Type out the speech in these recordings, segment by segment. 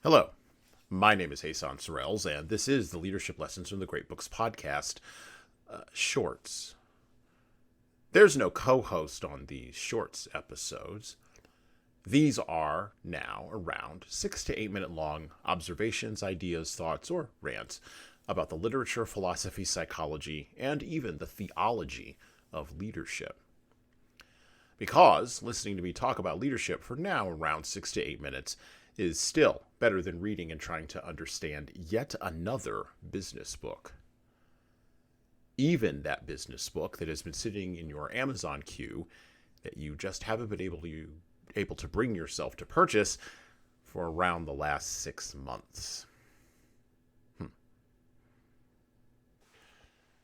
Hello, my name is Hasan Sorrells, and this is the Leadership Lessons from the Great Books podcast, Shorts. There's no co-host on these Shorts episodes. These are now around 6 to 8 minute long observations, ideas, thoughts, or rants about the literature, philosophy, psychology, and even the theology of leadership. Because listening to me talk about leadership for now around 6 to 8 minutes is still better than reading and trying to understand yet another business book. Even that business book that has been sitting in your Amazon queue that you just haven't been able to bring yourself to purchase for around the last 6 months.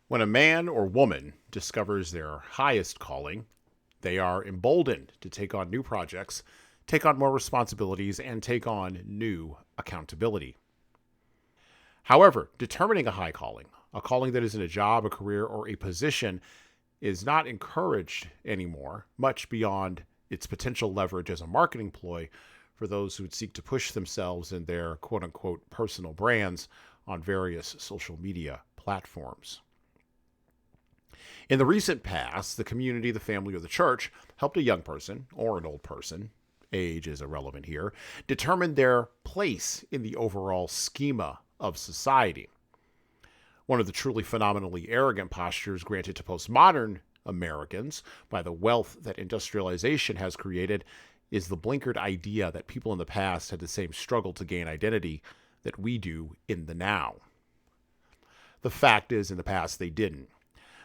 When a man or woman discovers their highest calling, they are emboldened to take on new projects, take on more responsibilities, and take on new accountability. However, determining a high calling, a calling that is in a job, a career, or a position, is not encouraged anymore, much beyond its potential leverage as a marketing ploy for those who would seek to push themselves and their quote-unquote personal brands on various social media platforms. In the recent past, the community, the family, or the church helped a young person, or an old person, age is irrelevant here, determine their place in the overall schema of society. One of the truly phenomenally arrogant postures granted to postmodern Americans by the wealth that industrialization has created is the blinkered idea that people in the past had the same struggle to gain identity that we do in the now. The fact is, in the past, they didn't.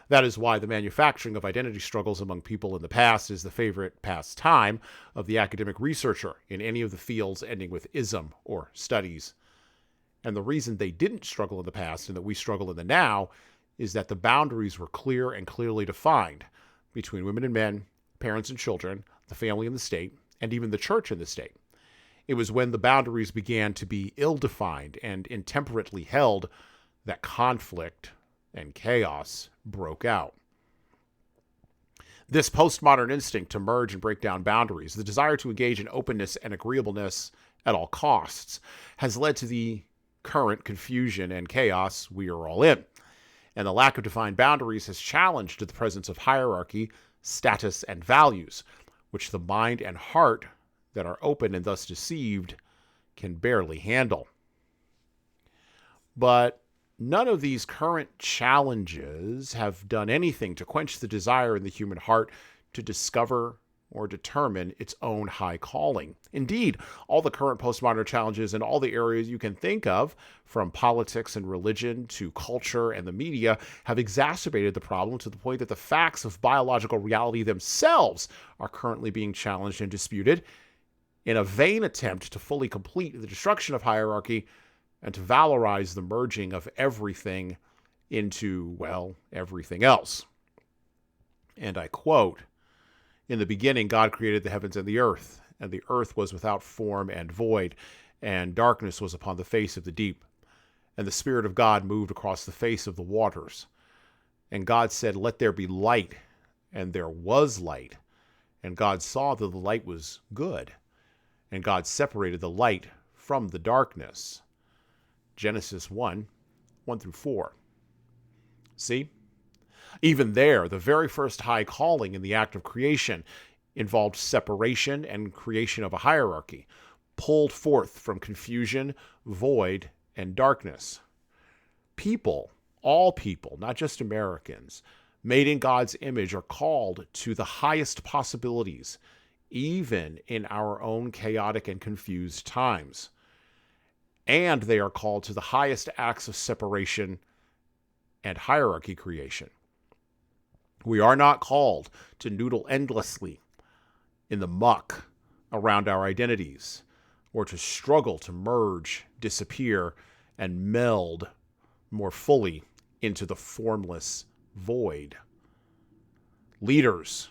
That is why the manufacturing of identity struggles among people in the past is the favorite pastime of the academic researcher in any of the fields ending with ism or studies. And the reason they didn't struggle in the past and that we struggle in the now is that the boundaries were clear and clearly defined between women and men, parents and children, the family and the state, and even the church and the state. It was when the boundaries began to be ill-defined and intemperately held that conflict and chaos broke out. This postmodern instinct to merge and break down boundaries, the desire to engage in openness and agreeableness at all costs, has led to the current confusion and chaos we are all in. And the lack of defined boundaries has challenged the presence of hierarchy, status, and values, which the mind and heart that are open and thus deceived can barely handle. But none of these current challenges have done anything to quench the desire in the human heart to discover or determine its own high calling. Indeed, all the current postmodern challenges in all the areas you can think of, from politics and religion to culture and the media, have exacerbated the problem to the point that the facts of biological reality themselves are currently being challenged and disputed in a vain attempt to fully complete the destruction of hierarchy and to valorize the merging of everything into, well, everything else. And I quote, "In the beginning, God created the heavens and the earth was without form and void, and darkness was upon the face of the deep. And the Spirit of God moved across the face of the waters. And God said, 'Let there be light,' and there was light. And God saw that the light was good. And God separated the light from the darkness." Genesis 1:1-4. See? Even there, the very first high calling in the act of creation involved separation and creation of a hierarchy, pulled forth from confusion, void, and darkness. People, all people, not just Americans, made in God's image are called to the highest possibilities, even in our own chaotic and confused times. And they are called to the highest acts of separation and hierarchy creation. We are not called to noodle endlessly in the muck around our identities, or to struggle to merge, disappear, and meld more fully into the formless void. Leaders,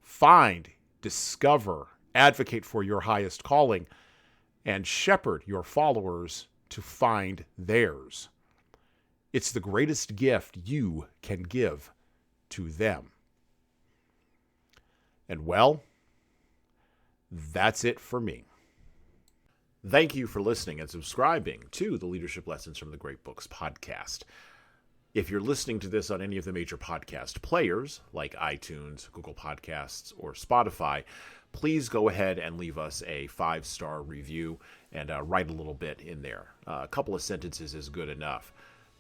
find, discover, advocate for your highest calling, and shepherd your followers to find theirs. It's the greatest gift you can give to them. And well, that's it for me. Thank you for listening and subscribing to the Leadership Lessons from the Great Books podcast. If you're listening to this on any of the major podcast players like iTunes, Google Podcasts, or Spotify, please go ahead and leave us a 5-star review and write a little bit in there. A couple of sentences is good enough.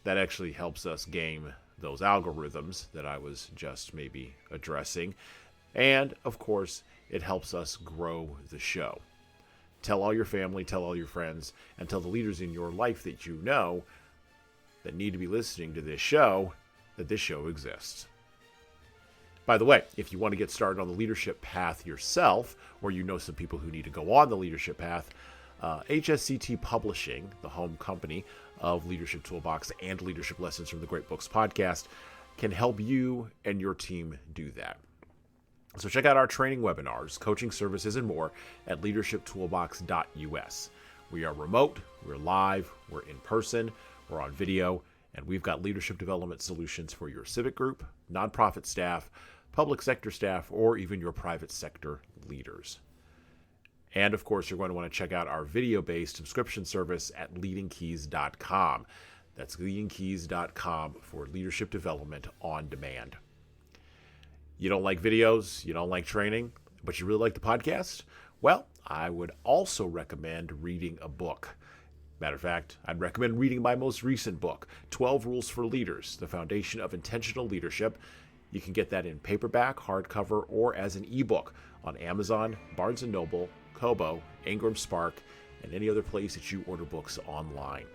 That actually helps us game those algorithms that I was just maybe addressing. And, of course, it helps us grow the show. Tell all your family, tell all your friends, and tell the leaders in your life that you know that need to be listening to this show that this show exists. By the way, if you want to get started on the leadership path yourself, or you know some people who need to go on the leadership path, HSCT Publishing, the home company of Leadership Toolbox and Leadership Lessons from the Great Books podcast, can help you and your team do that. So check out our training webinars, coaching services, and more at leadershiptoolbox.us. We are remote, we're live, we're in person, we're on video, and we've got leadership development solutions for your civic group, nonprofit staff, public sector staff, or even your private sector leaders. And of course, you're going to want to check out our video-based subscription service at leadingkeys.com. That's leadingkeys.com for leadership development on demand. You don't like videos, you don't like training, but you really like the podcast? Well, I would also recommend reading a book. Matter of fact, I'd recommend reading my most recent book, 12 Rules for Leaders, The Foundation of Intentional Leadership. You can get that in paperback, hardcover, or as an ebook on Amazon, Barnes & Noble, Kobo, Ingram Spark, and any other place that you order books online.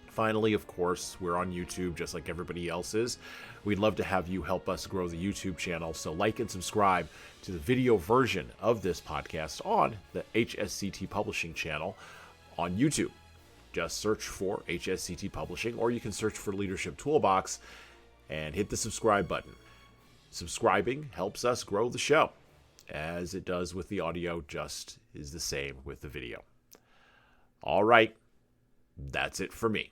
Finally, of course, we're on YouTube just like everybody else is. We'd love to have you help us grow the YouTube channel, so like and subscribe to the video version of this podcast on the HSCT Publishing channel on YouTube. Just search for HSCT Publishing, or you can search for Leadership Toolbox and hit the subscribe button. Subscribing helps us grow the show. As it does with the audio, just is the same with the video. All right, that's it for me.